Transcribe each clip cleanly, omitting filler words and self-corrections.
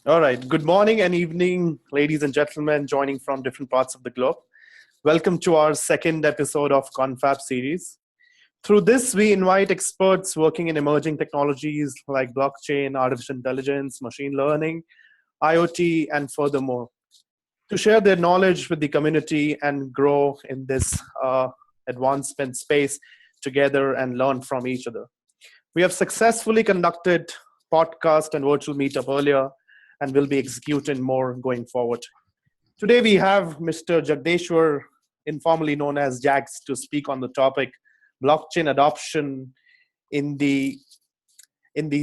All right. Good morning and evening, ladies and gentlemen, joining from different parts of the globe. Welcome to our second episode of Confab series. Through this, we invite experts working in emerging technologies like blockchain, artificial intelligence, machine learning, IoT, and furthermore, to share their knowledge with the community and grow in this advancement space together and learn from each other. We have successfully conducted podcast and virtual meetup earlier and will be executing more going forward. Today we have Mr. Jagdeshwar, informally known as Jags, to speak on the topic blockchain adoption in the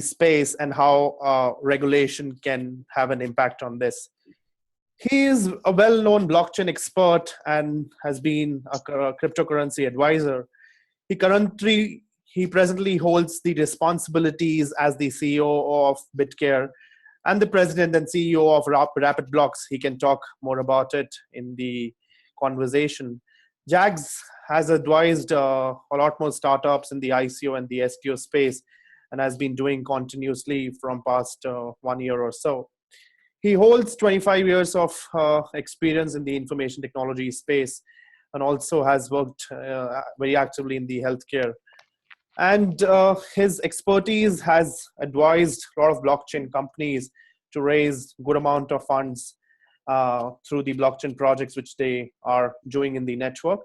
space and how regulation can have an impact on this. He is a well-known blockchain expert and has been a cryptocurrency advisor. He presently holds the responsibilities as the CEO of Bitcare and the president and CEO of Rapid Blocks. He can talk more about it in the conversation. Jags has advised a lot more startups in the ICO and the STO space and has been doing continuously from past 1 year or so. He holds 25 years of experience in the information technology space and also has worked very actively in the healthcare. And his expertise has advised a lot of blockchain companies to raise good amount of funds through the blockchain projects which they are doing in the network.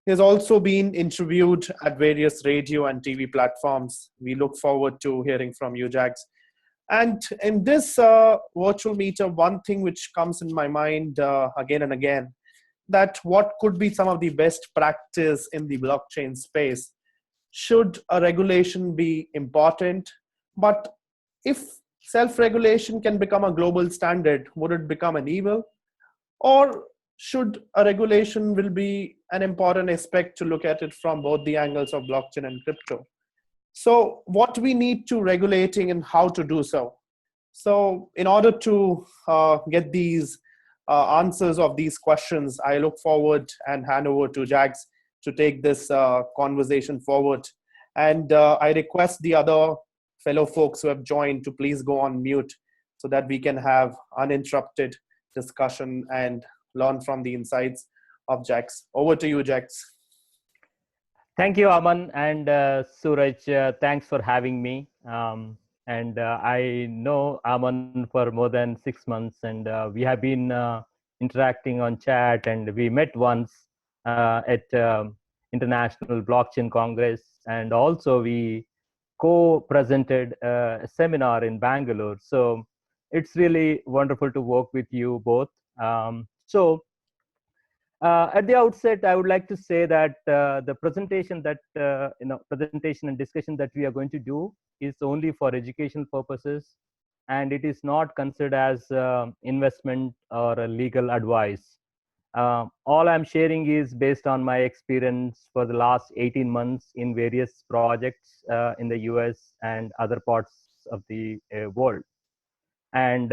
He has also been interviewed at various radio and TV platforms. We look forward to hearing from you, Jags. And in this virtual meetup, one thing which comes in my mind again and again, that what could be some of the best practice in the blockchain space. Should a regulation be important? But if self-regulation can become a global standard, would it become an evil? Or should a regulation will be an important aspect to look at it from both the angles of blockchain and crypto? So what we need to regulating and how to do so. So in order to get these answers of these questions, I look forward and hand over to Jags to take this conversation forward. And I request the other fellow folks who have joined to please go on mute so that we can have uninterrupted discussion and learn from the insights of Jags. Over to you, Jags. Thank you, Aman and Suraj. Thanks for having me. I know Aman for more than 6 months, and we have been interacting on chat, and we met once at International Blockchain Congress, and also we co-presented a seminar in Bangalore. So it's really wonderful to work with you both. At the outset, I would like to say that the presentation presentation and discussion that we are going to do is only for educational purposes, and it is not considered as investment or a legal advice. All I'm sharing is based on my experience for the last 18 months in various projects in the US and other parts of the world. And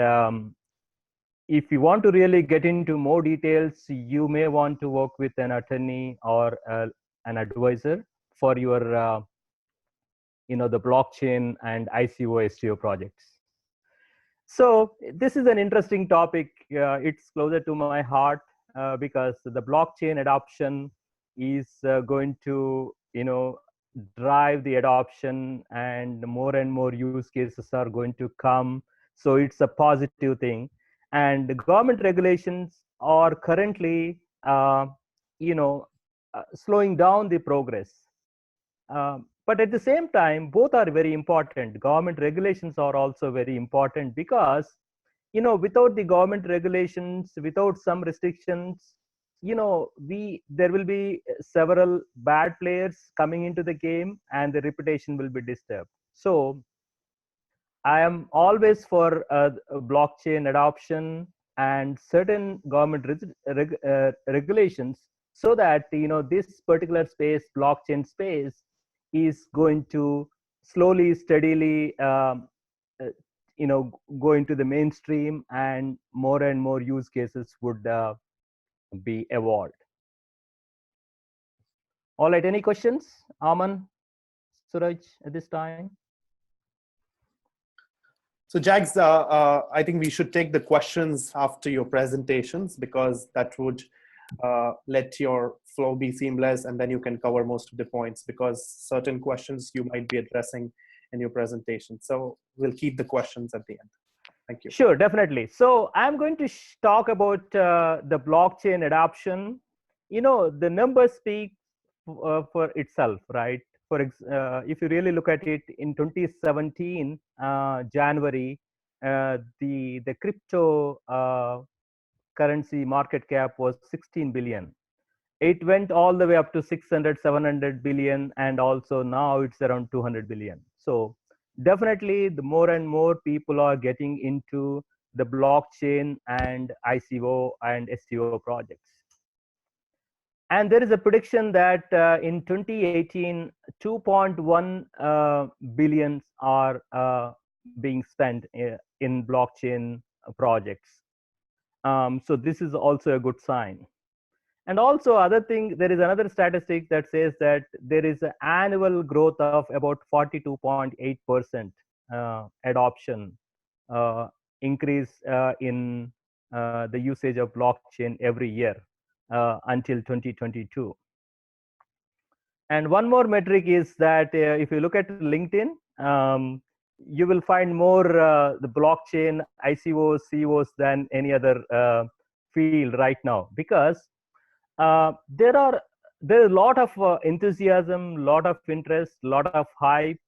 if you want to really get into more details, you may want to work with an attorney or an advisor for your, the blockchain and ICO STO projects. So this is an interesting topic. It's closer to my heart because the blockchain adoption is going to, drive the adoption, and more use cases are going to come. So it's a positive thing. And the government regulations are currently, slowing down the progress. But at the same time, both are very important. Government regulations are also very important because, without the government regulations, without some restrictions, there will be several bad players coming into the game, and the reputation will be disturbed. So I am always for blockchain adoption and certain government regulations, so that this particular space, blockchain space, is going to slowly, steadily, go into the mainstream, and more use cases would be evolved. All right, any questions, Aman, Suraj, at this time? So Jags, I think we should take the questions after your presentations because that would let your flow be seamless, and then you can cover most of the points because certain questions you might be addressing in your presentation. So we'll keep the questions at the end. Thank you. Sure, definitely. So I'm going to talk about the blockchain adoption. The numbers speak for itself, right? If you really look at it, in 2017 January, the crypto currency market cap was 16 billion. It went all the way up to 600, 700 billion, and also now it's around 200 billion. So definitely the more and more people are getting into the blockchain and ICO and STO projects. And there is a prediction that in 2018, 2.1 billions are being spent in blockchain projects. So this is also a good sign. And also other thing, there is another statistic that says that there is an annual growth of about 42.8% adoption increase in the usage of blockchain every year until 2022. And one more metric is that if you look at LinkedIn, you will find more the blockchain ICOs, COs than any other field right now, because there's a lot of enthusiasm, lot of interest, lot of hype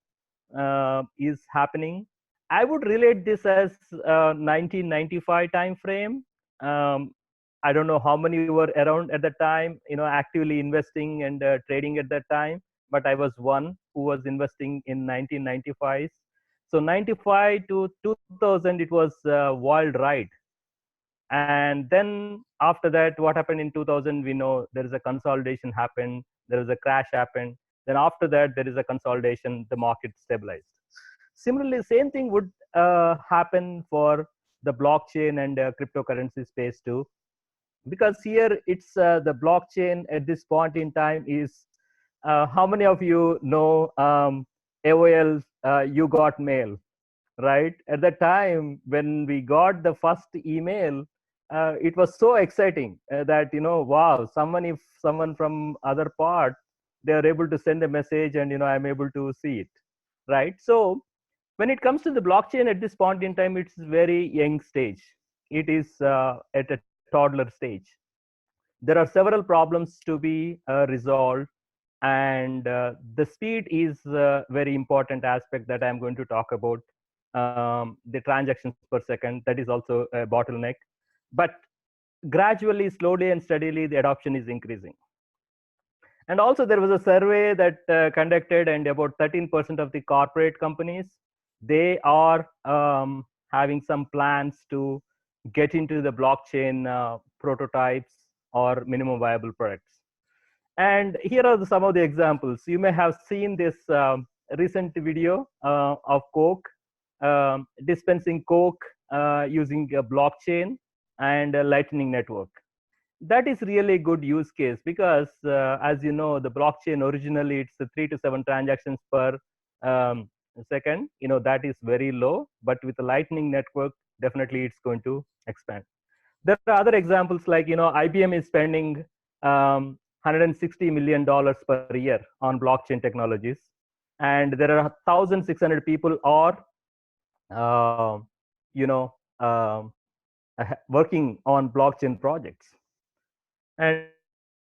is happening. I would relate this as 1995 time frame. um, I don't know how many were around at the time, actively investing and trading at that time, but I was one who was investing in 1995. So 95 to 2000, it was a wild ride. And then after that, what happened in 2000, we know there is a consolidation happened, there is a crash happened. Then after that, there is a consolidation, the market stabilized. Similarly, same thing would happen for the blockchain and cryptocurrency space too, because here it's the blockchain at this point in time is how many of you know AOL, you got mail, right? At the time when we got the first email, it was so exciting that, wow, if someone from other part, they are able to send a message and, I'm able to see it, right? So when it comes to the blockchain at this point in time, it's very young stage. It is at a toddler stage. There are several problems to be resolved, and the speed is a very important aspect that I'm going to talk about. The transactions per second, that is also a bottleneck, but gradually, slowly and steadily, the adoption is increasing. And also there was a survey that conducted, and about 13% of the corporate companies, they are having some plans to get into the blockchain prototypes or minimum viable products. And here are some of the examples. You may have seen this recent video of Coke dispensing Coke using a blockchain and a Lightning Network. That is really a good use case because, as you know, the blockchain originally it's 3 to 7 transactions per second. That is very low, but with the Lightning Network, definitely it's going to expand. There are other examples like, IBM is spending $160 million per year on blockchain technologies, and there are 1,600 people are, you know, working on blockchain projects. And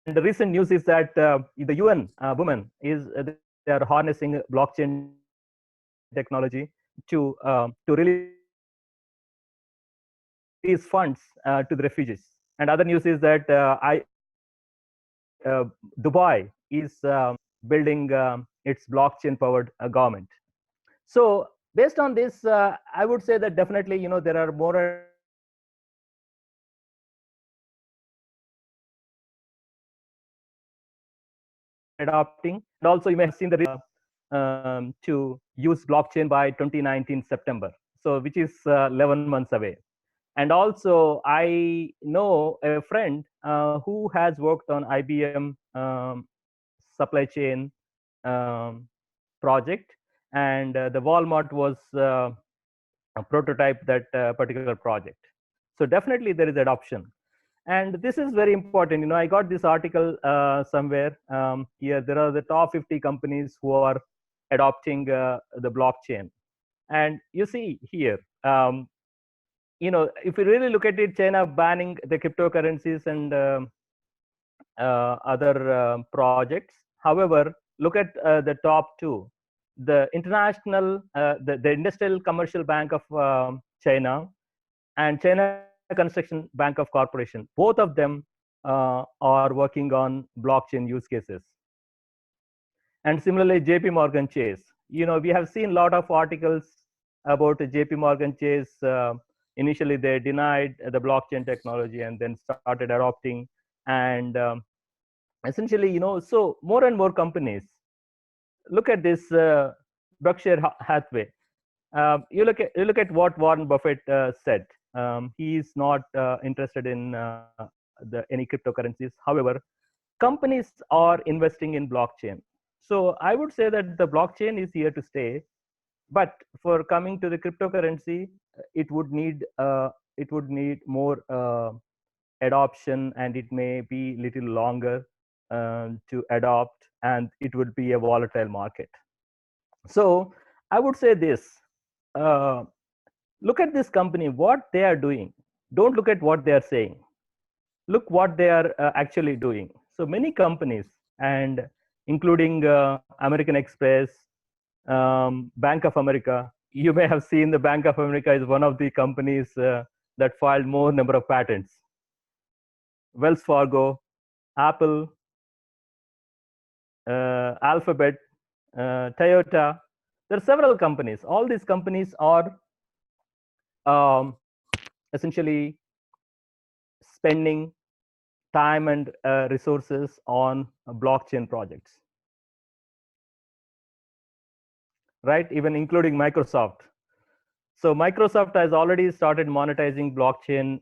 the recent news is that the UN women they are harnessing blockchain technology to release funds to the refugees. And other news is that Dubai is building its blockchain powered government. So based on this, I would say that definitely, there are more and more companies adopting, and also you may have seen the to use blockchain by 2019 September, so which is 11 months away. And also I know a friend who has worked on IBM supply chain project, and the Walmart was prototype that particular project. So definitely there is adoption. And this is very important. I got this article somewhere. Here, there are the top 50 companies who are adopting the blockchain. And you see here, if you really look at it, China banning the cryptocurrencies and other projects. However, look at the top two. The the Industrial Commercial Bank of China and China Construction Bank of Corporation, both of them are working on blockchain use cases. And similarly, JP Morgan Chase. We have seen a lot of articles about JP Morgan Chase. Initially, they denied the blockchain technology and then started adopting. And essentially, so more and more companies. Look at this Berkshire Hathaway. You look at what Warren Buffett said. He is not interested in any cryptocurrencies. However, companies are investing in blockchain. So I would say that the blockchain is here to stay. But for coming to the cryptocurrency, it would need more adoption, and it may be little longer to adopt, and it would be a volatile market. So I would say this. Look at this company, what they are doing. Don't look at what they are saying. Look what they are actually doing. So many companies, and including American Express, Bank of America. You may have seen the Bank of America is one of the companies that filed more number of patents. Wells Fargo, Apple, Alphabet, Toyota. There are several companies. All these companies are essentially spending time and resources on blockchain projects, right? Even including Microsoft. So Microsoft has already started monetizing blockchain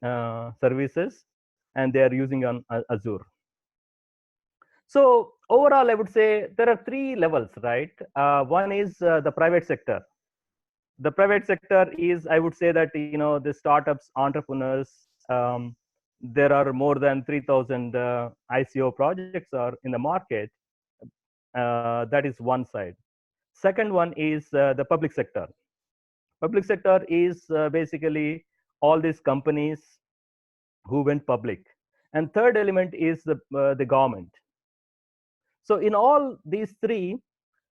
services, and they are using on Azure. So overall, I would say there are three levels, right? One is the private sector. The private sector is, I would say that, the startups, entrepreneurs, there are more than 3,000 ICO projects are in the market. That is one side. Second one is the public sector. Public sector is basically all these companies who went public. And third element is the government. So in all these three,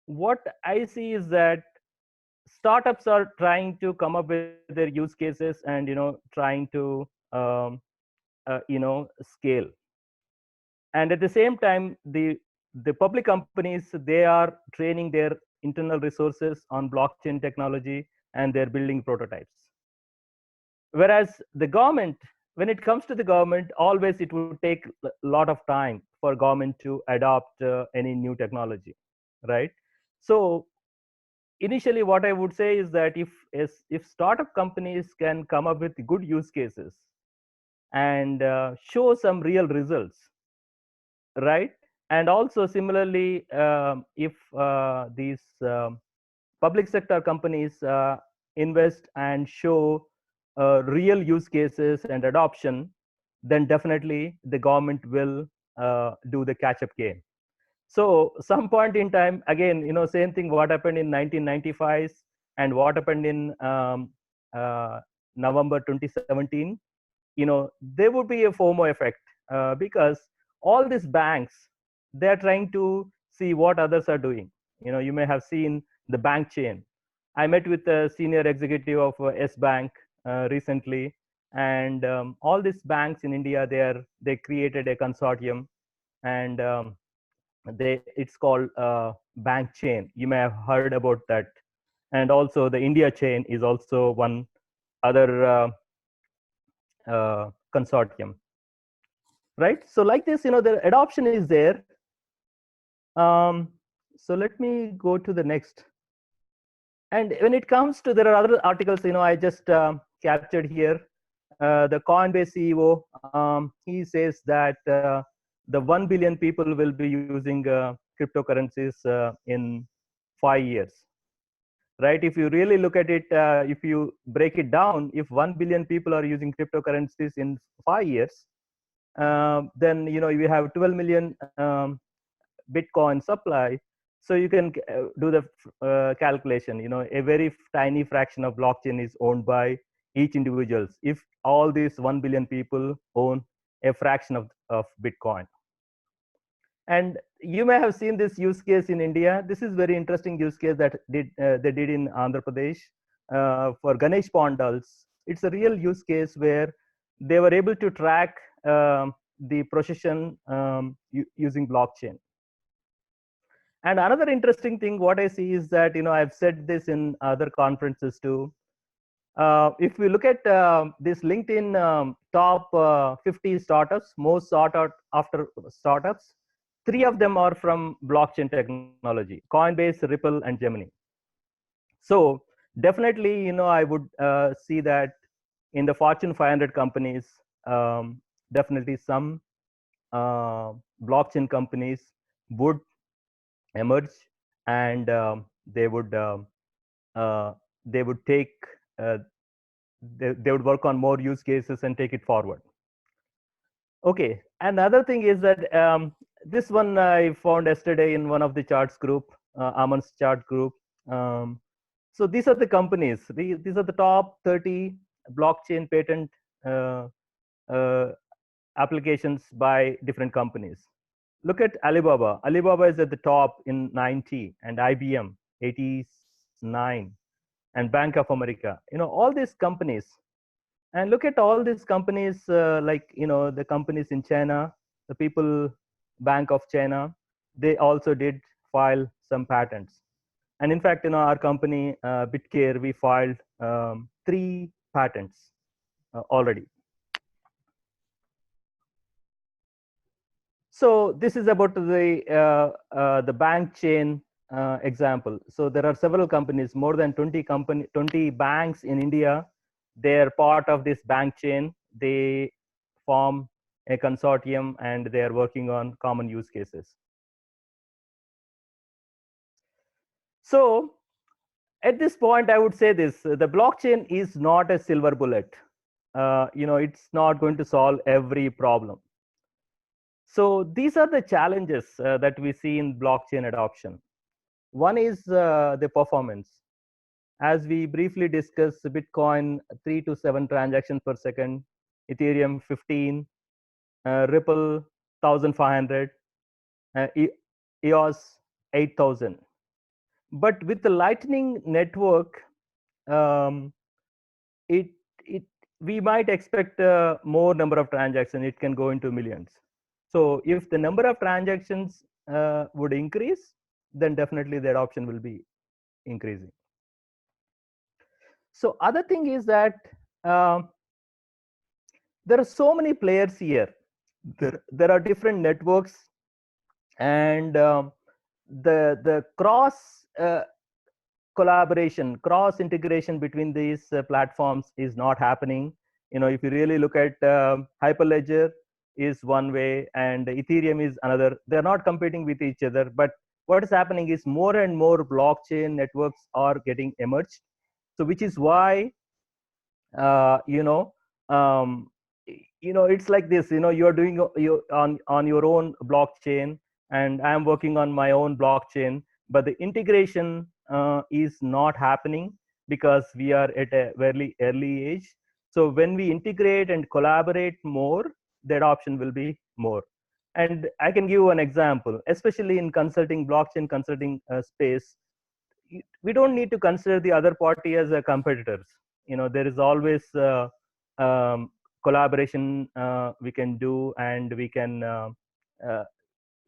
what I see is that startups are trying to come up with their use cases and trying to scale. And at the same time, the public companies, they are training their internal resources on blockchain technology, and they're building prototypes. Whereas the government, when it comes to the government, always it would take a lot of time for government to adopt any new technology, right? So initially, what I would say is that if startup companies can come up with good use cases and show some real results, right? And also similarly, if these public sector companies invest and show real use cases and adoption, then definitely the government will do the catch-up game. So some point in time, again, same thing what happened in 1995 and what happened in November 2017, there would be a FOMO effect because all these banks, they're trying to see what others are doing. You may have seen the bank chain. I met with a senior executive of S Bank recently, and all these banks in India, they created a consortium, and it's called bank chain. You may have heard about that. And also the India chain is also one other consortium, right? So like this, the adoption is there. So let me go to the next. And when it comes to, there are other articles, I just captured here. The Coinbase CEO, he says that the 1 billion people will be using cryptocurrencies in 5 years. right? If you really look at it, if you break it down, if 1 billion people are using cryptocurrencies in 5 years, then you have 12 million Bitcoin supply. So you can do the calculation. A very tiny fraction of blockchain is owned by each individuals. If all these 1 billion people own a fraction of Bitcoin. And you may have seen this use case in India. This is very interesting use case that they did in Andhra Pradesh for Ganesh Pandals. It's a real use case where they were able to track the procession using blockchain. And another interesting thing, what I see is that, I've said this in other conferences too. If we look at this LinkedIn top 50 startups, most sought out after startups, 3 of them are from blockchain technology: Coinbase, Ripple, and Gemini. So definitely, I would see that in the Fortune 500 companies, definitely some blockchain companies would emerge, and they would take they would work on more use cases and take it forward. Okay, another thing is that this one I found yesterday in one of the charts group, Aman's chart group. So these are the companies. These are the top 30 blockchain patent uh, applications by different companies. Look at Alibaba. Alibaba is at the top in 90, and IBM 89, and Bank of America. All these companies. And look at all these companies, like the companies in China, the People Bank of China. They also did file some patents. And in fact, our company BitCare, we filed 3 patents already. So this is about the bank chain example. So there are several companies, more than 20 banks in India. They're part of this bank chain. They form a consortium, and they are working on common use cases. So at this point, I would say this: the blockchain is not a silver bullet. It's not going to solve every problem. So these are the challenges that we see in blockchain adoption. One is the performance. As we briefly discussed, Bitcoin 3 to 7 transactions per second, Ethereum 15, Ripple 1,500, EOS 8,000. But with the Lightning Network, um, it we might expect more number of transactions. It can go into millions. So if the number of transactions would increase, then definitely the adoption will be increasing. So other thing is that there are so many players here. There are different networks, and the cross collaboration, cross integration between these platforms is not happening. If you really look at Hyperledger is one way, and Ethereum is another. They're not competing with each other, but what is happening is more and more blockchain networks are getting emerged. So which is why um, it's like this. You're doing you on your own blockchain, and I'm working on my own blockchain, but the integration is not happening because we are at a very early age. So when we integrate and collaborate more, the adoption will be more. And I can give you an example, especially in consulting, blockchain consulting space. We don't need to consider the other party as a competitors. There is always um, collaboration we can do, and uh,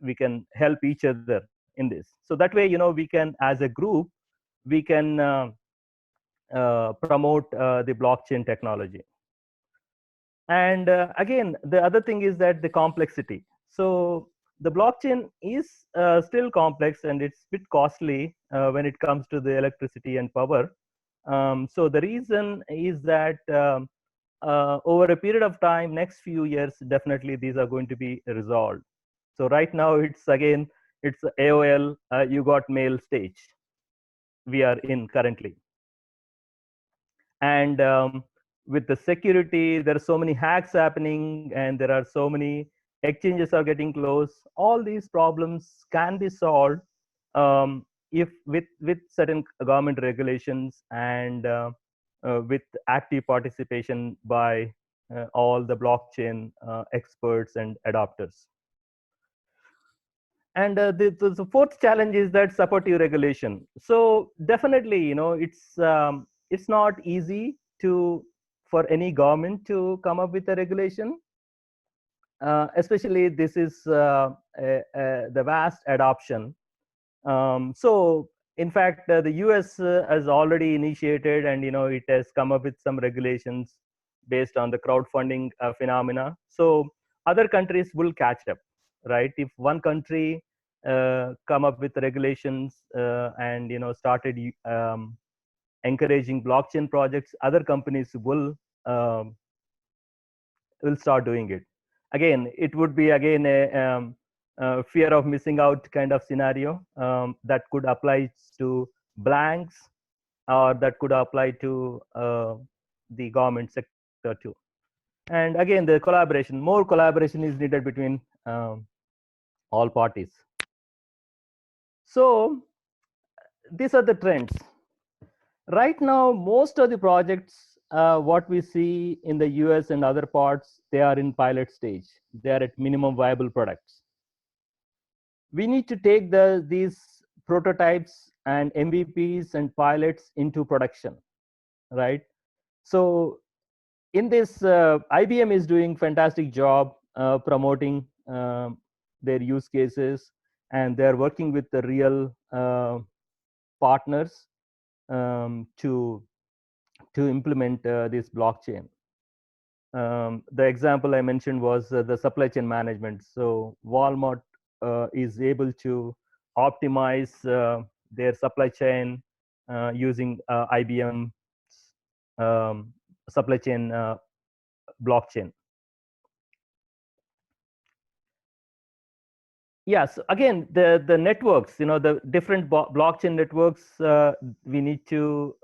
we can help each other in this. So that way, we can, as a group, we can promote the blockchain technology. And again, the other thing is that the complexity. So the blockchain is still complex, and it's a bit costly when it comes to the electricity and power. So the reason is that over a period of time, next few years, definitely these are going to be resolved. So right now, it's AOL, you got mail stage. we are in currently. And with the security, there are so many hacks happening, and there are so many exchanges are getting closed. All these problems can be solved if with certain government regulations and with active participation by all the blockchain experts and adopters. And the fourth challenge is that supportive regulation. So definitely, it's not easy to for any government to come up with a regulation. Especially this is the vast adoption. So in fact, the US has already initiated, and it has come up with some regulations based on the crowdfunding phenomena. So other countries will catch up, right? If one country come up with regulations and started encouraging blockchain projects, other companies will start doing it. Again, it would be again a fear of missing out kind of scenario that could apply to blanks, or that could apply to the government sector too. And again, the collaboration, more collaboration is needed between all parties. So these are the trends. Right now, most of the projects, what we see in the US and other parts, they are in pilot stage. They are at minimum viable products. We need to take these prototypes and MVPs and pilots into production, right? So in this, IBM is doing fantastic job promoting their use cases, and they're working with the real partners to implement this blockchain. The example I mentioned was the supply chain management. So Walmart is able to optimize their supply chain using IBM supply chain blockchain. Yes, again, the networks, the different blockchain networks, we need to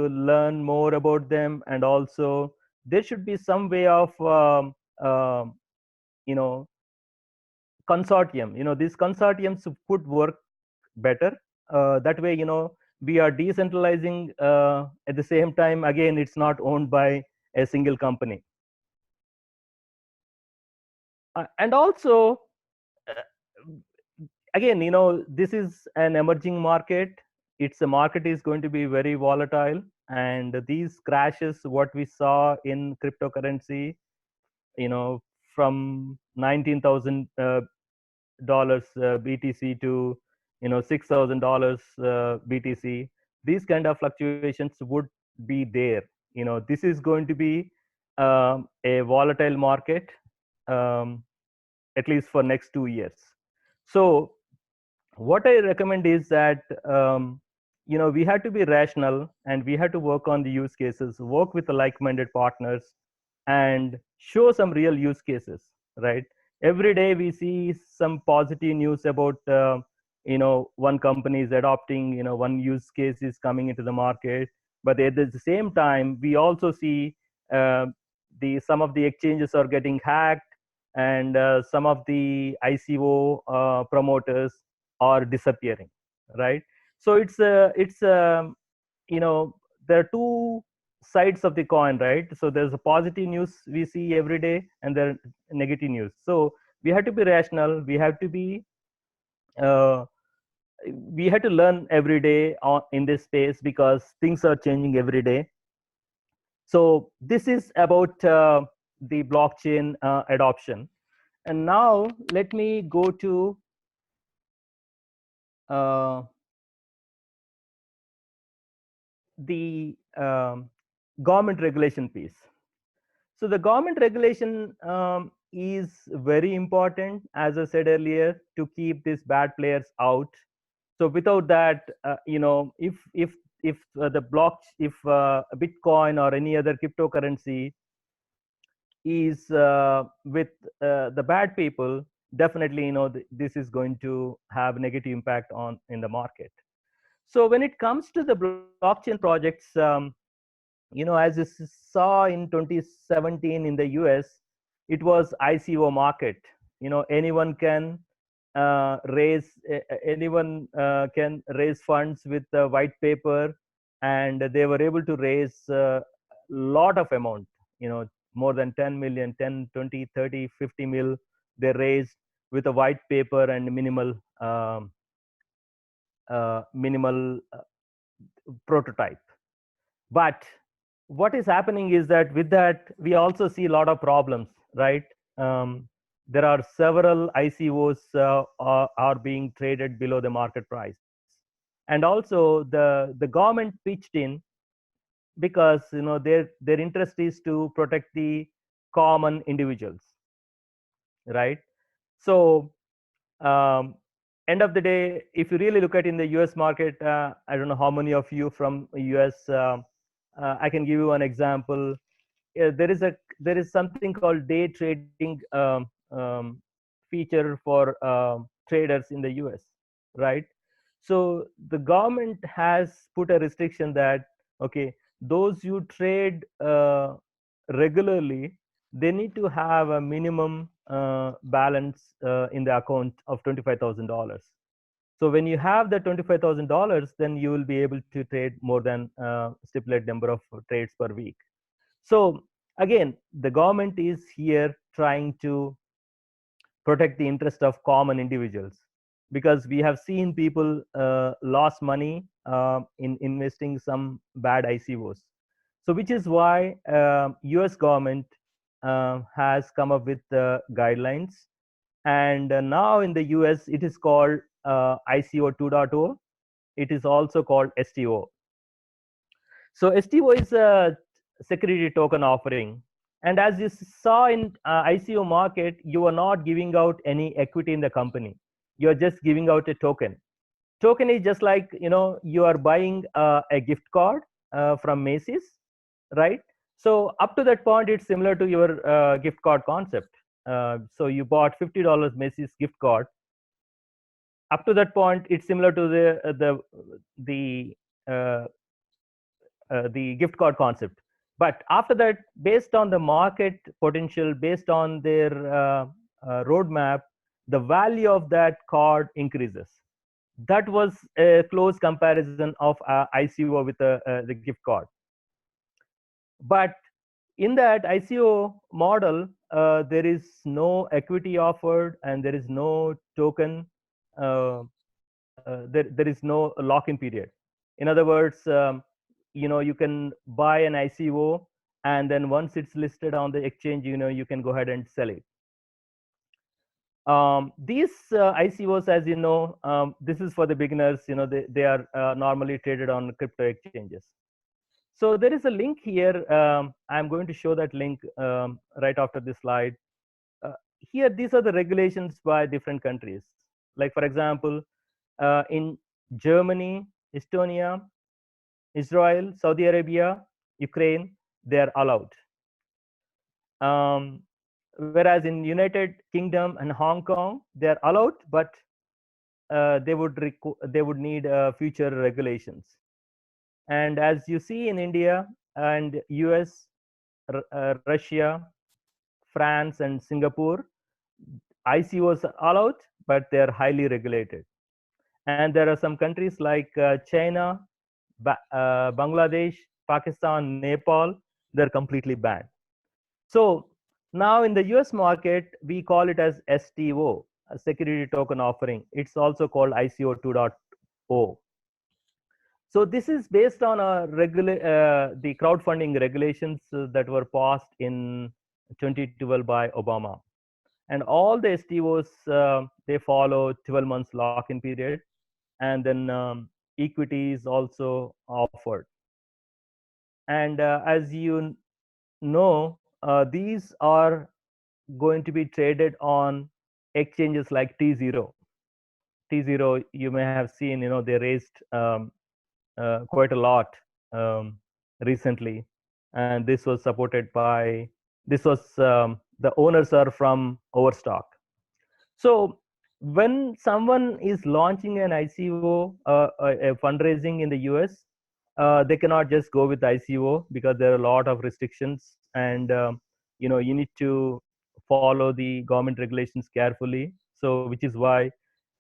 learn more about them, and also there should be some way of you know consortium. These consortiums could work better. That way, we are decentralizing at the same time. Again, it's not owned by a single company. And also, again, this is an emerging market. It's a market is going to be very volatile, and these crashes, what we saw in cryptocurrency, from $19,000 BTC to $6,000 BTC, these kind of fluctuations would be there. This is going to be a volatile market, at least for next 2 years. So what I recommend is that we have to be rational, and we have to work on the use cases, work with the like-minded partners, and show some real use cases, right? Every day we see some positive news about one company is adopting, one use case is coming into the market, but at the same time we also see some of the exchanges are getting hacked, and some of the ICO promoters are disappearing, right? So there are two sides of the coin, right? So there's a positive news we see every day, and there are negative news. So we have to be rational. We have to be we have to learn every day in this space, because things are changing every day. So this is about the blockchain adoption. And now let me go to the government regulation piece. So the government regulation is very important, as I said earlier, to keep these bad players out. So without that, if Bitcoin or any other cryptocurrency is with the bad people, definitely this is going to have negative impact in the market. So when it comes to the blockchain projects, as you saw in 2017 in the US, it was ICO market. Anyone can anyone can raise funds with a white paper, and they were able to raise a lot of amount, more than 10 million, 10, 20, 30, 50 mil they raised with a white paper and minimal prototype. But what is happening is that with that we also see a lot of problems, right? um, there are several ICOs are being traded below the market price, and also the government pitched in because their interest is to protect the common individuals, right? So um, end of the day, if you really look at in the US market, I don't know how many of you from US, I can give you an example. There is something called day trading feature for traders in the US, right? So the government has put a restriction that, okay, those you trade regularly, they need to have a minimum balance in the account of $25,000. So when you have the $25,000, then you will be able to trade more than stipulated number of trades per week. So again, the government is here trying to protect the interest of common individuals, because we have seen people lost money in investing some bad ICOs. So which is why US government has come up with guidelines, and now in the US it is called ICO 2.0. It is also called STO. So STO is a security token offering. And as you saw in ICO market, you are not giving out any equity in the company. You're just giving out a token. Token is just like, you are buying a gift card from Macy's, right? So up to that point, it's similar to your gift card concept. So you bought $50 Macy's gift card. Up to that point, it's similar to uh, the gift card concept. But after that, based on the market potential, based on their roadmap, the value of that card increases. That was a close comparison of ICO with the gift card. But in that ICO model, there is no equity offered, and there is no token. There is no lock-in period. In other words, you can buy an ICO, and then once it's listed on the exchange, you can go ahead and sell it. These ICOs, as you know, this is for the beginners. They are normally traded on crypto exchanges. So there is a link here. I'm going to show that link right after this slide. Here, these are the regulations by different countries. Like for example, in Germany, Estonia, Israel, Saudi Arabia, Ukraine, they are allowed. Whereas in United Kingdom and Hong Kong, they are allowed, but they would need future regulations. And as you see in India and US, Russia, France, and Singapore, ICOs are allowed, but they are highly regulated. And there are some countries like China, Bangladesh, Pakistan, Nepal, they're completely banned. So now in the US market, we call it as STO, a security token offering. It's also called ICO 2.0. So this is based on the crowdfunding regulations that were passed in 2012 by Obama. And all the STOs, they follow 12 months lock-in period, and then equity is also offered. And as you know, these are going to be traded on exchanges like T0. T0, you may have seen, they raised quite a lot recently, and this was supported by the owners are from Overstock. So when someone is launching an ICO, a fundraising in the US, they cannot just go with ICO because there are a lot of restrictions, and you need to follow the government regulations carefully. So, which is why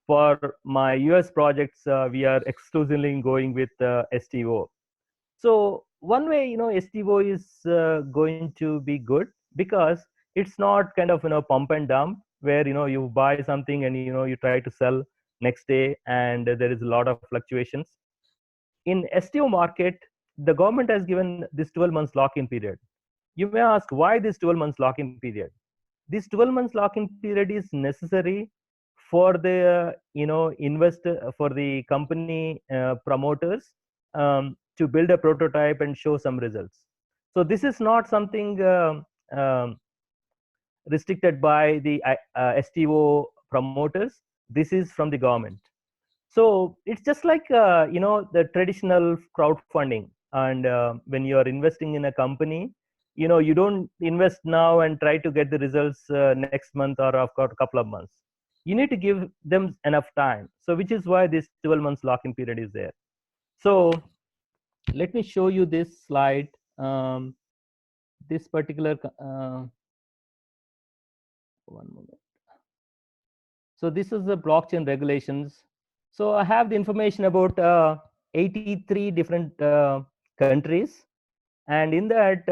for my US projects, we are exclusively going with STO. So one way, STO is going to be good because it's not kind of pump and dump where you buy something and you try to sell next day and there is a lot of fluctuations. In STO market, the government has given this 12 months lock-in period. You may ask why this 12 months lock-in period. This 12 months lock-in period is necessary for the investor, for the company promoters, to build a prototype and show some results. So this is not something restricted by the STO promoters. This is from the government. So it's just like the traditional crowdfunding. And when you are investing in a company, you don't invest now and try to get the results next month or after a couple of months. You need to give them enough time. So which is why this 12 months lock-in period is there. So let me show you this slide. This particular one moment. So this is the blockchain regulations. So I have the information about 83 different countries, and in that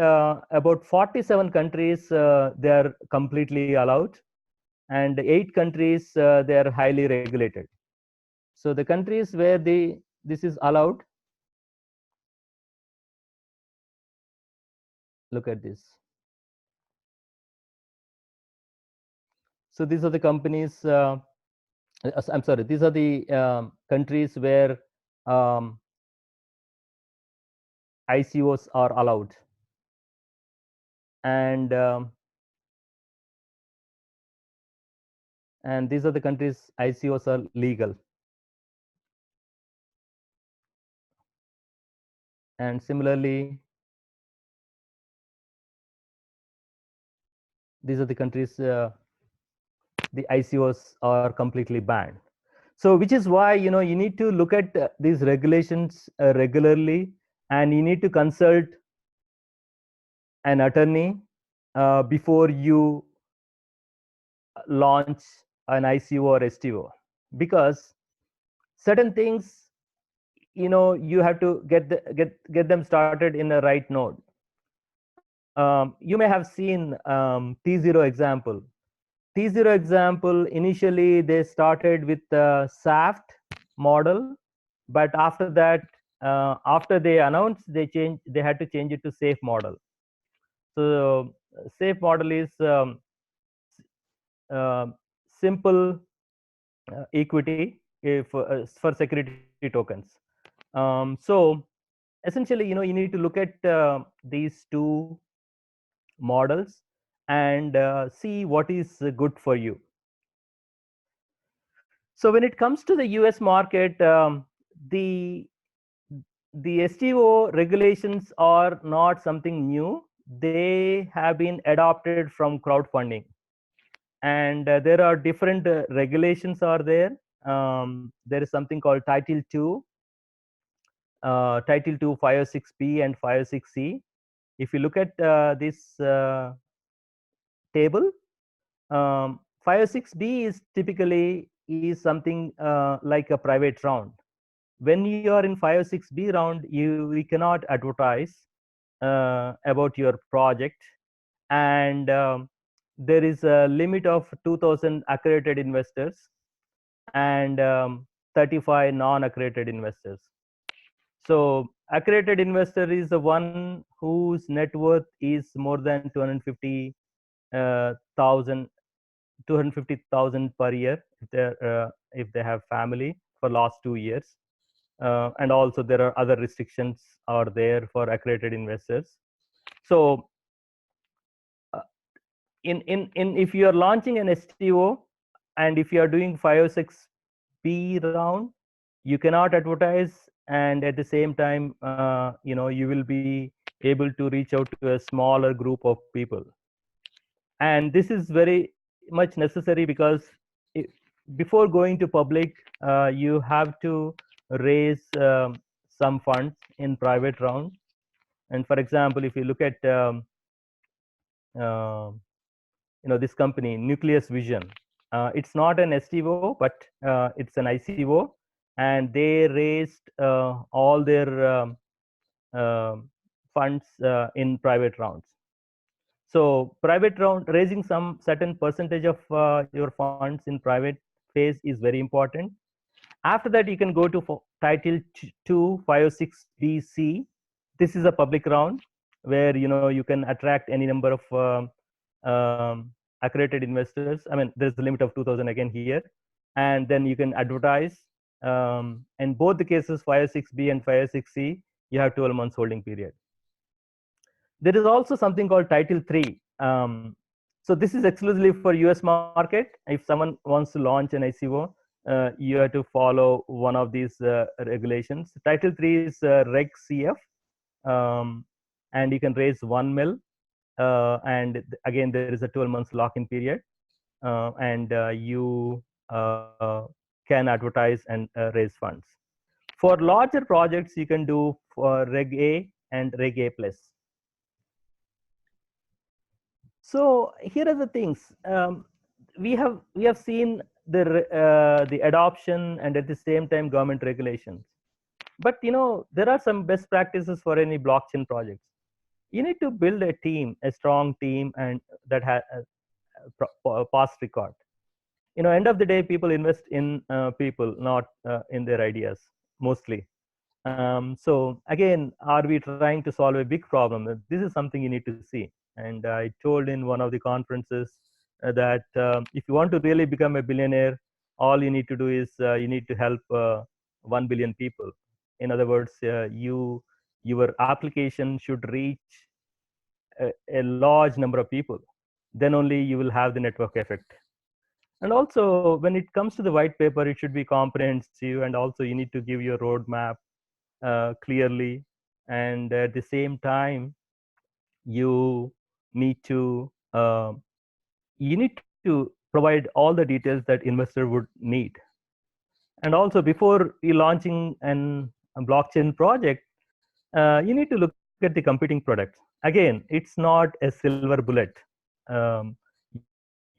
about 47 countries they are completely allowed, and 8 countries they are highly regulated. So the countries where this is allowed, look at this. So these are the companies. I'm sorry. These are the countries where ICOs are allowed, and these are the countries ICOs are legal. And similarly, these are the countries the ICOs are completely banned. So which is why you need to look at these regulations regularly, and you need to consult an attorney before you launch an ICO or STO, because certain things you have to get them started in the right node. You may have seen T0 example. T0 example, initially they started with the SAFT model, but after that, after they announced, they had to change it to SAFE model. So SAFE model is simple equity for security tokens. So essentially, you need to look at these two models and see what is good for you. So when it comes to the US market, the STO regulations are not something new. They have been adopted from crowdfunding, and there are different regulations are there. There is something called Title 2, Title 2 506B and 506C. If you look at this table, 506B is typically is something like a private round. When you are in 506B round, we cannot advertise about your project, and there is a limit of 2,000 accredited investors and 35 non-accredited investors. So accredited investor is the one whose net worth is more than 250,000 per year if they have family for last 2 years. And also there are other restrictions are there for accredited investors. So in if you are launching an STO and if you are doing 506B round, you cannot advertise, and at the same time you will be able to reach out to a smaller group of people. And this is very much necessary because before going to public, you have to raise some funds in private round. And for example, if you look at uh, this company, Nucleus Vision, it's not an STO, but it's an ICO, and they raised all their funds in private rounds. So private round, raising some certain percentage of your funds in private phase is very important. After that, you can go to Title 256BC. This is a public round where you can attract any number of accredited investors. I mean, there's a limit of 2,000 again here, and then you can advertise. In both the cases, 506B and 506C, you have 12 months holding period. There is also something called Title 3. So this is exclusively for US market. If someone wants to launch an ICO, you have to follow one of these regulations. Title 3 is Reg CF, and you can raise 1 mil. And again, there is a 12 months lock-in period, and you can advertise and raise funds. For larger projects, you can do for Reg A and Reg A plus. So here are the things. We have seen the adoption and at the same time government regulations. But there are some best practices for any blockchain projects. You need to build a team, a strong team, and that has a past record. End of the day, people invest in people, not in their ideas mostly. So again, are we trying to solve a big problem? This is something you need to see. And I told in one of the conferences that if you want to really become a billionaire, all you need to do is you need to help 1 billion people. In other words, your application should reach a large number of people. Then only you will have the network effect. And also, when it comes to the white paper, it should be comprehensive, and also you need to give your roadmap clearly, and at the same time you need to provide all the details that investor would need. And also, before you launching a blockchain project, you need to look at the competing products. Again, it's not a silver bullet.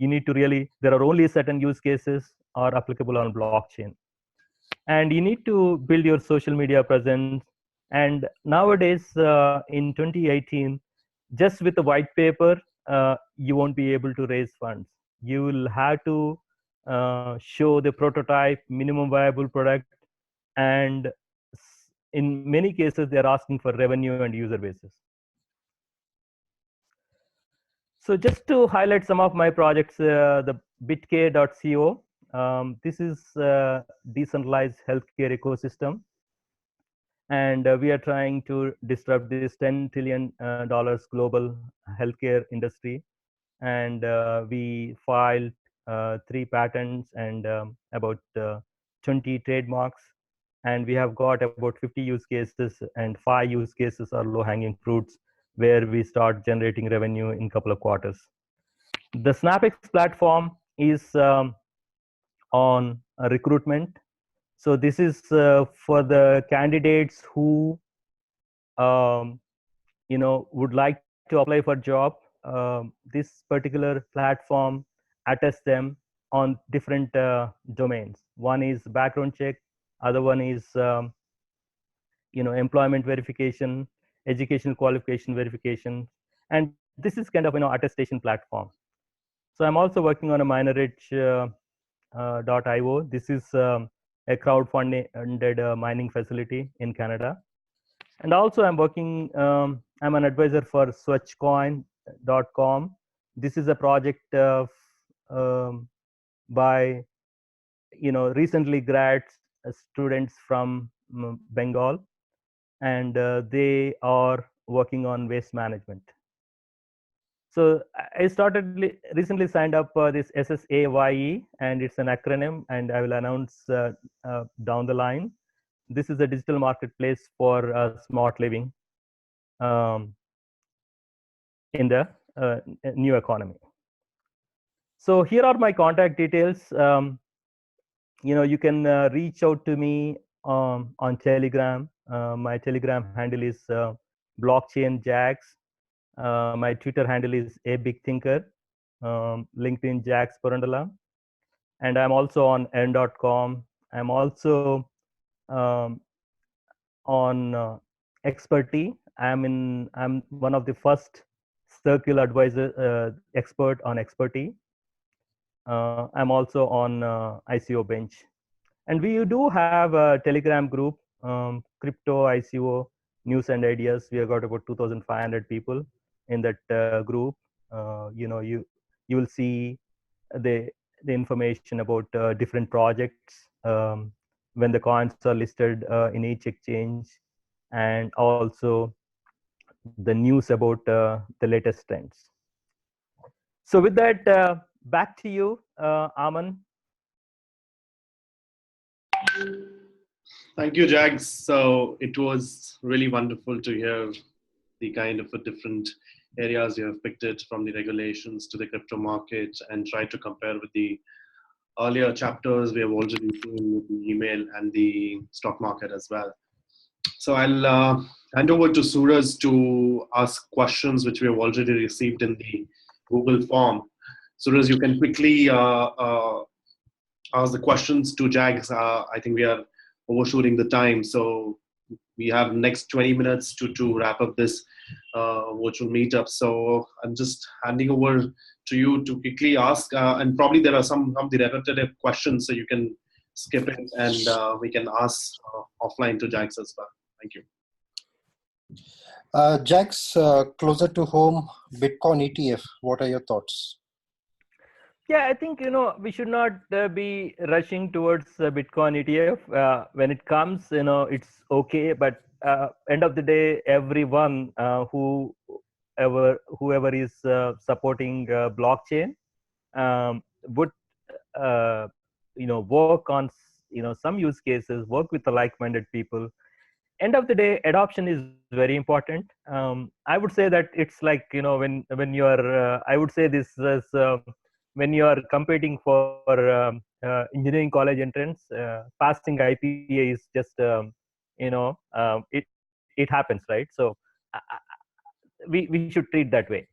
You need to really, there are only certain use cases are applicable on blockchain, and you need to build your social media presence. And nowadays, in 2018, just with the white paper, you won't be able to raise funds. You will have to show the prototype, minimum viable product, and in many cases, they're asking for revenue and user bases. So just to highlight some of my projects, the bitk.co, this is decentralized healthcare ecosystem. And we are trying to disrupt this $10 trillion global healthcare industry. And we filed 3 patents and about 20 trademarks. And we have got about 50 use cases, and 5 use cases are low-hanging fruits where we start generating revenue in a couple of quarters. The SnapX platform is on recruitment. So this is for the candidates who would like to apply for job. This particular platform attests them on different domains. One is background check, other one is employment verification, educational qualification verification, and this is kind of attestation platform. So I'm also working on a mineridge.io. This is a crowdfunded mining facility in Canada. And also I'm working, I'm an advisor for swachcoin.com. This is a project by recently grads students from Bengal, and they are working on waste management. So I recently signed up this SSAYE, and it's an acronym, and I will announce down the line. This is a digital marketplace for smart living in the new economy. So here are my contact details. you can reach out to me on Telegram. My Telegram handle is blockchain Jags. My Twitter handle is a big thinker. LinkedIn Jags Porandla, and I'm also on n.com. I'm also um, on expertise. I'm one of the first circle advisor expert on expertise. I'm also on ICO bench, and we do have a Telegram group, crypto ICO news and ideas. We have got about 2,500 people in that group. You will see the information about different projects, when the coins are listed in each exchange, and also the news about the latest trends. So with that, back to you, Aman. Thank you, Jags. So it was really wonderful to hear the kind of a different areas you have picked it, from the regulations to the crypto market, and try to compare with the earlier chapters we have already seen with the email and the stock market as well. So I'll hand over to Suraj to ask questions which we have already received in the Google form. Suraj, you can quickly ask the questions to Jags. I think we are overshooting the time, so we have next 20 minutes to wrap up this virtual meetup. So I'm just handing over to you to quickly ask, and probably there are some of the repetitive questions, so you can skip it and we can ask offline to Jags as well. Thank you. Jax, closer to home, Bitcoin ETF. What are your thoughts? Yeah, I think we should not be rushing towards Bitcoin ETF. When it comes, it's okay, but end of the day, everyone whoever is supporting blockchain would work on some use cases, work with the like-minded people. End of the day, adoption is very important. I would say that it's like when you're I would say this as when you are competing for engineering college entrance, passing IPA is just it happens, right? So we should treat that way.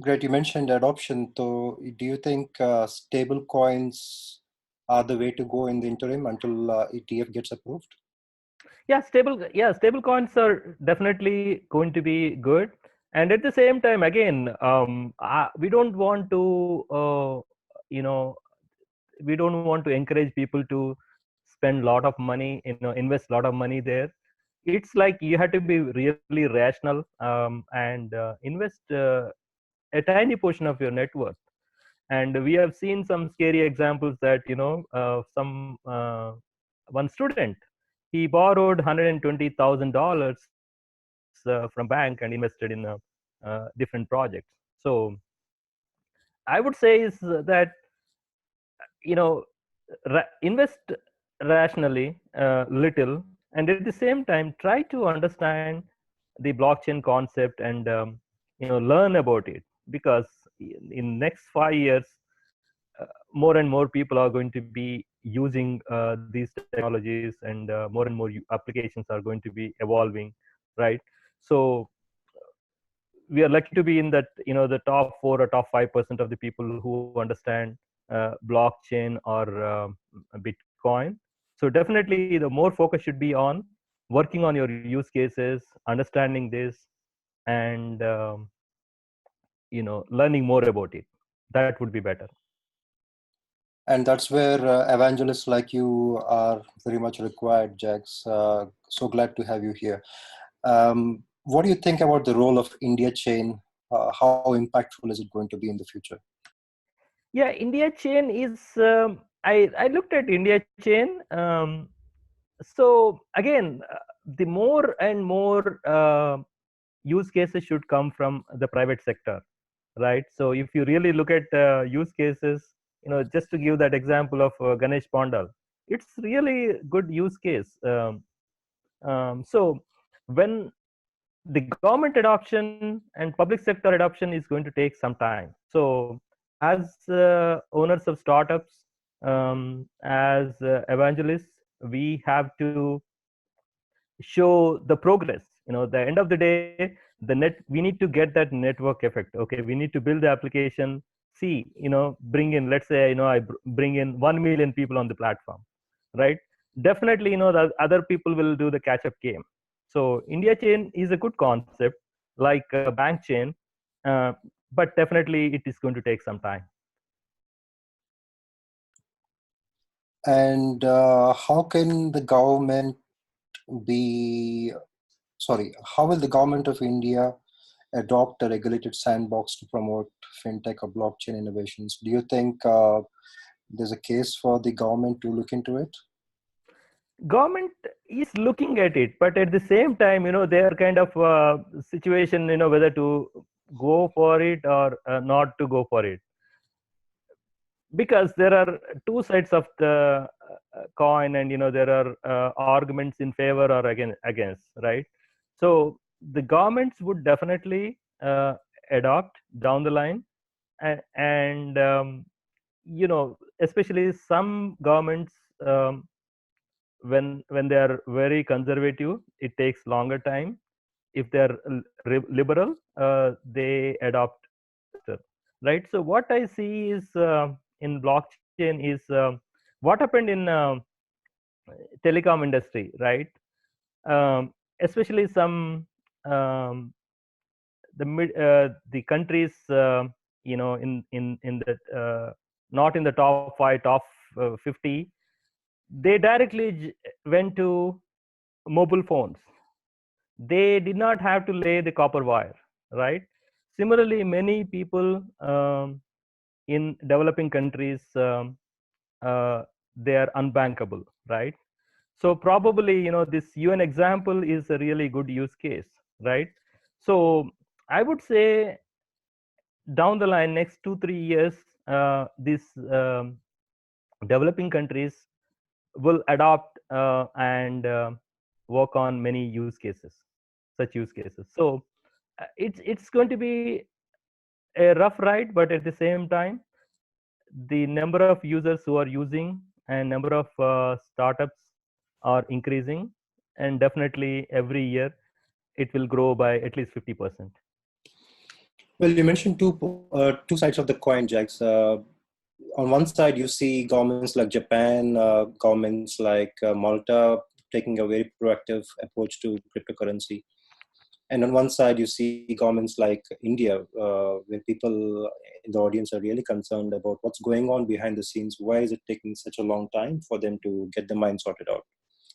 Great, you mentioned adoption. So, do you think stable coins are the way to go in the interim until ETF gets approved? Yeah, stable coins are definitely going to be good. And at the same time, again, we don't want to you know we don't want to encourage people to spend a lot of money, invest a lot of money there. It's like you have to be really rational, and invest a tiny portion of your net worth. And we have seen some scary examples that some one student, he borrowed $120,000 from bank and invested in different projects. So I would say is that invest rationally, little, and at the same time try to understand the blockchain concept, and learn about it, because in next 5 years, more and more people are going to be using these technologies, and more and more applications are going to be evolving, right? So we are lucky to be in that the top 4 or top 5% of the people who understand blockchain or Bitcoin. So definitely the more focus should be on working on your use cases, understanding this, and learning more about it. That would be better. And that's where evangelists like you are very much required, Jax. So glad to have you here. What do you think about the role of India chain? How impactful is it going to be in the future? Yeah, India chain is. I looked at India chain. So again, the more and more use cases should come from the private sector, right? So if you really look at use cases, just to give that example of Ganesh Pandal, it's really good use case. So when the government adoption and public sector adoption is going to take some time. So as owners of startups, as evangelists, we have to show the progress. The end of the day, we need to get that network effect. Okay, we need to build the application. See, bring in, let's say, bring in 1 million people on the platform, right? Definitely, the other people will do the catch up game. So India chain is a good concept, like a bank chain, uh, but definitely it is going to take some time. And how can the government be, sorry, how will the government of India adopt a regulated sandbox to promote fintech or blockchain innovations? Do you think there's a case for the government to look into it? Government is looking at it, but at the same time, they are kind of situation, whether to go for it or not to go for it, because there are two sides of the coin, and there are arguments in favor or against, right? So the governments would definitely adopt down the line, and especially some governments, when they are very conservative, it takes longer time. If they're liberal, they adopt faster, right? So what I see is, in blockchain is, what happened in telecom industry, right? Especially some, um, the countries, in the not in the top 5, top 50, they directly went to mobile phones. They did not have to lay the copper wire, right? Similarly, many people, in developing countries, they are unbankable, right? So probably, this UN example is a really good use case, right? So I would say, down the line, next 2-3 years, these developing countries will adopt and work on many use cases, such use cases. So it's going to be a rough ride, but at the same time, the number of users who are using and number of startups are increasing, and definitely every year it will grow by at least 50%. Well, you mentioned two sides of the coin, Jax. On one side, you see governments like Japan, governments like Malta taking a very proactive approach to cryptocurrency. And on one side, you see governments like India, where people in the audience are really concerned about what's going on behind the scenes. Why is it taking such a long time for them to get the mind sorted out?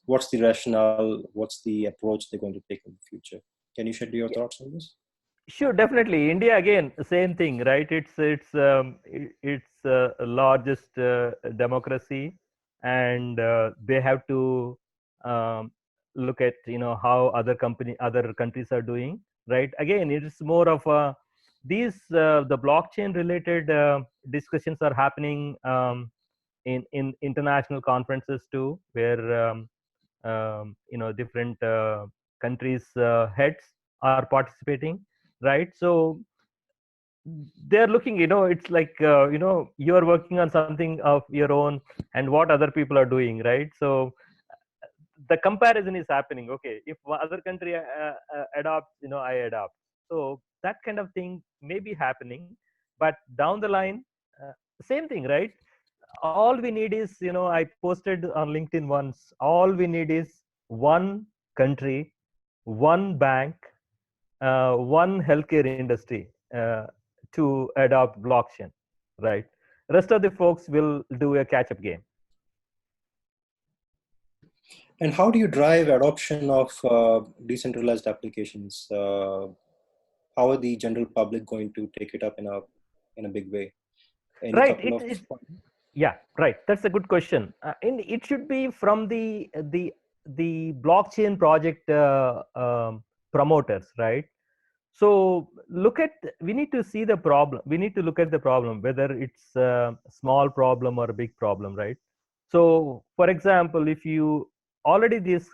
What's the rationale? What's the approach they're going to take in the future? Can you share your thoughts on this? Sure, definitely. India again, same thing, right? It's largest democracy, and they have to um, look at how other countries are doing, right? Again, it is more of a the blockchain related discussions are happening in international conferences too, where different countries heads are participating, right? So they're looking, it's like, you're working on something of your own, and what other people are doing, right? So the comparison is happening. Okay, if other country adopts, I adopt. So that kind of thing may be happening, but down the line, same thing, right? All we need is, I posted on LinkedIn once, all we need is one country, one bank, one healthcare industry to adopt blockchain, right? Rest of the folks will do a catch up game. And how do you drive adoption of decentralized applications? How are the general public going to take it up in a big way? Any Right, couple of yeah, right, that's a good question. And it should be from the blockchain project promoters, right? So we need to see the problem, we need to look at the problem, whether it's a small problem or a big problem, right? So for example, if you already these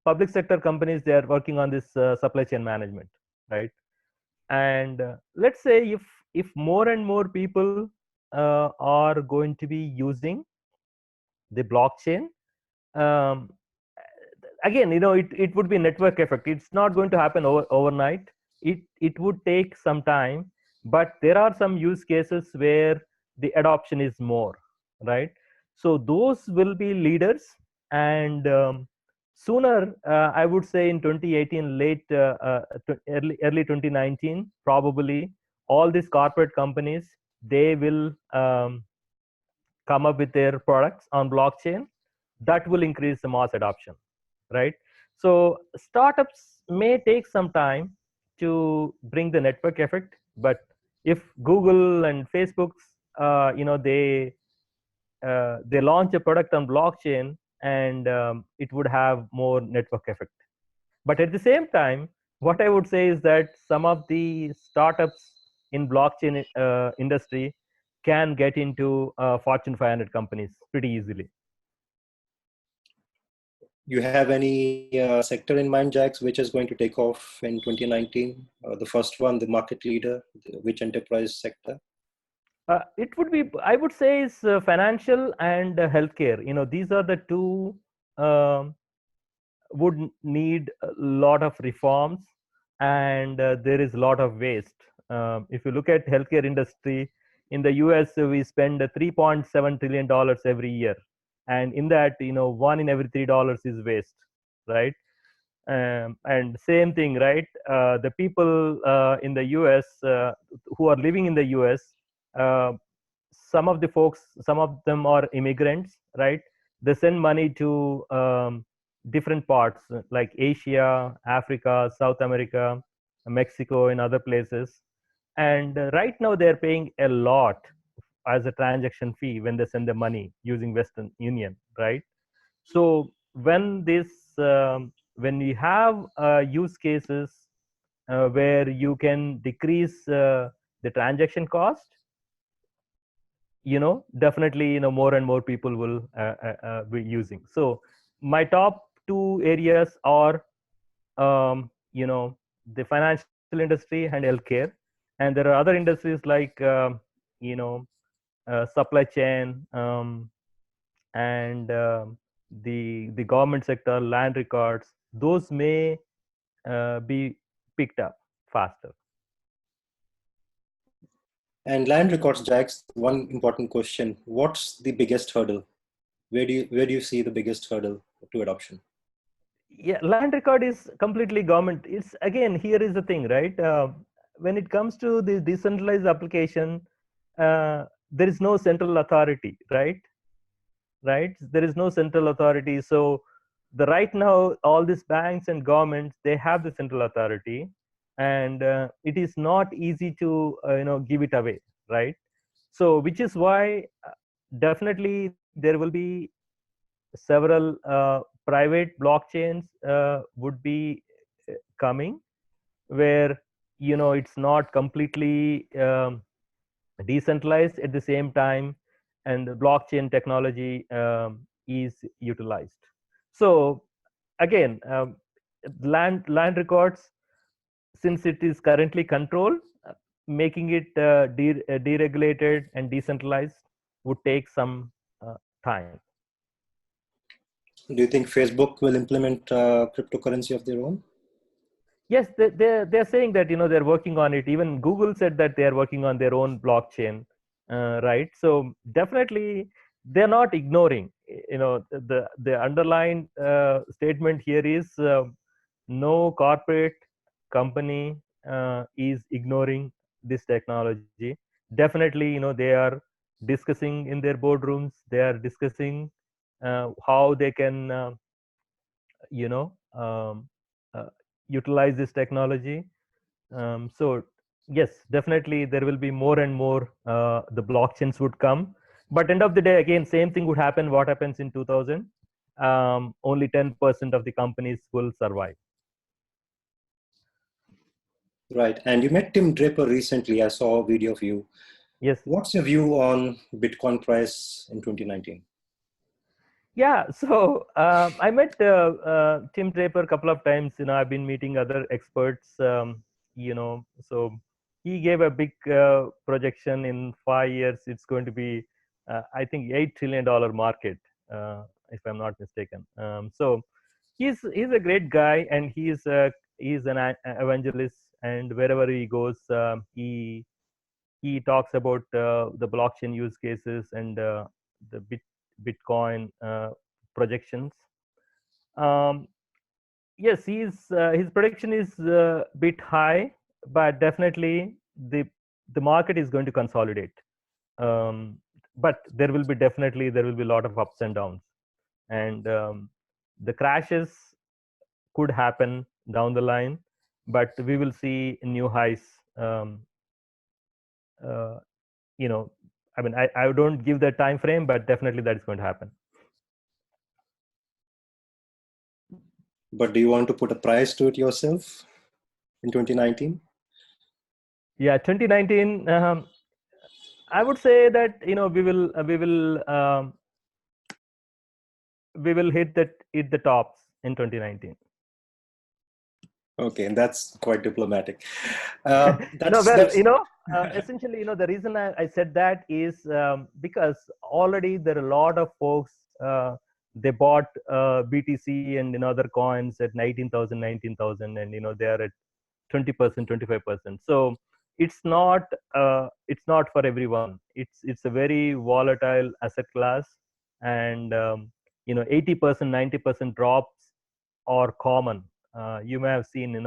public sector companies, they are working on this supply chain management, right? And let's say if more and more people are going to be using the blockchain, um, again, it would be network effect. It's not going to happen overnight. It would take some time, but there are some use cases where the adoption is more, right? So those will be leaders, and sooner, I would say in 2018, early 2019, probably all these corporate companies, they will come up with their products on blockchain that will increase the mass adoption, right? So startups may take some time to bring the network effect, but if Google and Facebook's, they launch a product on blockchain, and it would have more network effect. But at the same time, what I would say is that some of the startups in blockchain industry can get into Fortune 500 companies pretty easily. You have any sector in mind, Jax, which is going to take off in 2019? The first one, the market leader, which enterprise sector? It would be, I would say, is financial and healthcare. These are the two um, would need a lot of reforms, and there is a lot of waste. If you look at healthcare industry in the US, we spend $3.7 trillion every year, and in that, one in every $3 is waste, right? And same thing, right? The people in the US who are living in the US, uh, some of them are immigrants, right? They send money to different parts like Asia, Africa, South America, Mexico, and other places. And right now they're paying a lot as a transaction fee when they send the money using Western Union, right? So when we have use cases where you can decrease the transaction cost, definitely, more and more people will be using. So my top two areas are the financial industry and healthcare, and there are other industries like you know supply chain, and the government sector, land records. Those may be picked up faster. And land records, Jax, one important question. What's the biggest hurdle? Where do you see the biggest hurdle to adoption? Yeah, land record is completely government. It's, again, here is the thing, right? When it comes to the decentralized application, there is no central authority, right? There is no central authority. So the right now, all these banks and governments, they have the central authority, and it is not easy to give it away, right? So which is why definitely there will be several private blockchains would be coming, where it's not completely decentralized at the same time, and the blockchain technology is utilized. So again, land records, since it is currently controlled, making it deregulated and decentralized would take some time. Do you think Facebook will implement cryptocurrency of their own? Yes, they're saying that they're working on it. Even Google said that they're working on their own blockchain, right? So definitely they're not ignoring. The underlying statement here is no corporate company is ignoring this technology. Definitely, they are discussing in their boardrooms. They are discussing how they can you know um, uh, utilize this technology. So yes, definitely there will be more and more the blockchains would come, but end of the day, again, same thing would happen what happens in 2000. Only 10% of the companies will survive. Right. And you met Tim Draper recently. I saw a video of you. Yes. What's your view on Bitcoin price in 2019? Yeah, so I met Tim Draper a couple of times. I've been meeting other experts. So he gave a big projection in 5 years. It's going to be, I think, $8 trillion market, if I'm not mistaken. So he's a great guy, and he's an evangelist, and wherever he goes, he talks about the blockchain use cases and the Bitcoin projections. Yes, his prediction is a bit high, but definitely the market is going to consolidate. But there will be a lot of ups and downs, and the crashes could happen down the line, but we will see new highs. Uh, you know, I mean, I don't give the time frame, but definitely that is going to happen. But do you want to put a price to it yourself in 2019? Yeah, 2019. I would say that we will hit the tops in 2019. Okay, and that's quite diplomatic. Essentially, the reason I said that is because already there are a lot of folks, they bought BTC and other coins at 19,000, and they are at 20%, 25%. So it's not for everyone. It's a very volatile asset class, and 80%, 90% drops are common. You may have seen, in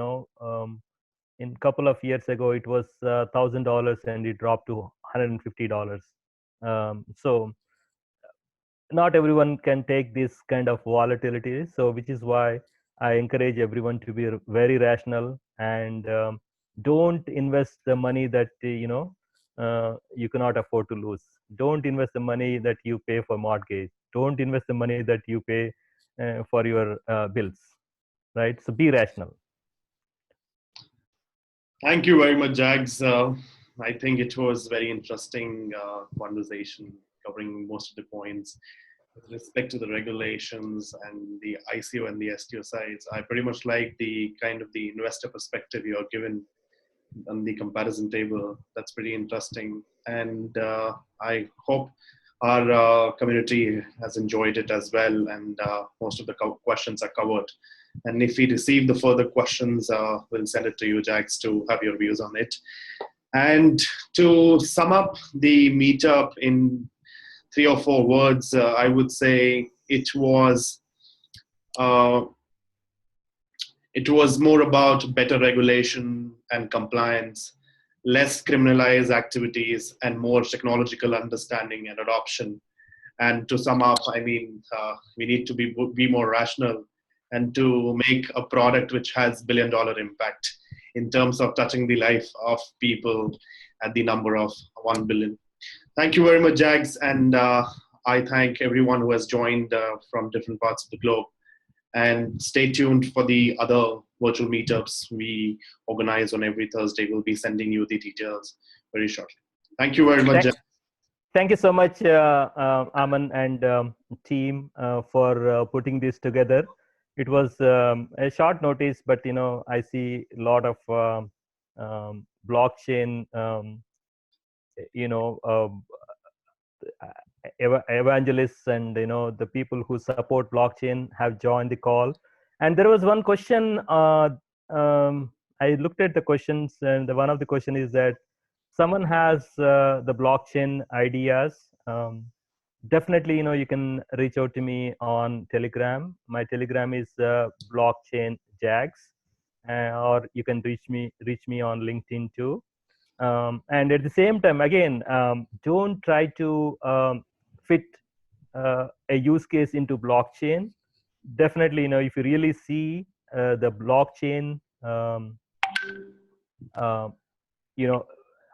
couple of years ago, it was $1,000 and it dropped to $150. So not everyone can take this kind of volatility. So which is why I encourage everyone to be very rational, and don't invest the money that you cannot afford to lose. Don't invest the money that you pay for mortgage. Don't invest the money that you pay for your bills. Right? So be rational. Thank you very much, Jags. I think it was very interesting conversation covering most of the points with respect to the regulations and the ICO and the STO sides. I pretty much like the kind of the investor perspective you are given on the comparison table. That's pretty interesting, and I hope our community has enjoyed it as well, and most of the questions are covered. And if we receive the further questions, we'll send it to you, Jax, to have your views on it. And to sum up the meetup in 3 or 4 words, I would say it was more about better regulation and compliance, less criminalized activities, and more technological understanding and adoption. And to sum up, I mean, we need to be more rational and to make a product which has billion-dollar impact in terms of touching the life of people at the number of 1 billion. Thank you very much, Jags. And I thank everyone who has joined from different parts of the globe. And stay tuned for the other virtual meetups we organize on every Thursday. We'll be sending you the details very shortly. Thank you very much, Jags. Thank you so much, Aman and team, for putting this together. It was a short notice, but I see a lot of blockchain, evangelists and the people who support blockchain have joined the call. And there was one question. I looked at the questions, and one of the question is that someone has the blockchain ideas. Definitely, you can reach out to me on Telegram. My Telegram is blockchain Jags, or you can reach me on LinkedIn too. And at the same time, again, don't try to fit a use case into blockchain. Definitely, if you really see the blockchain,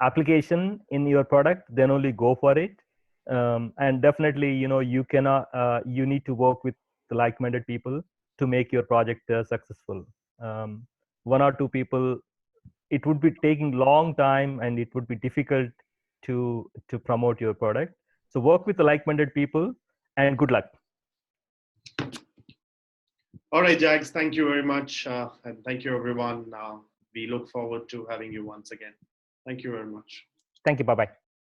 application in your product, then only go for it. And definitely, you cannot. You need to work with the like-minded people to make your project successful. 1 or 2 people, it would be taking long time, and it would be difficult to promote your product. So work with the like-minded people, and good luck. All right, Jags, thank you very much. And thank you, everyone. We look forward to having you once again. Thank you very much. Thank you. Bye-bye.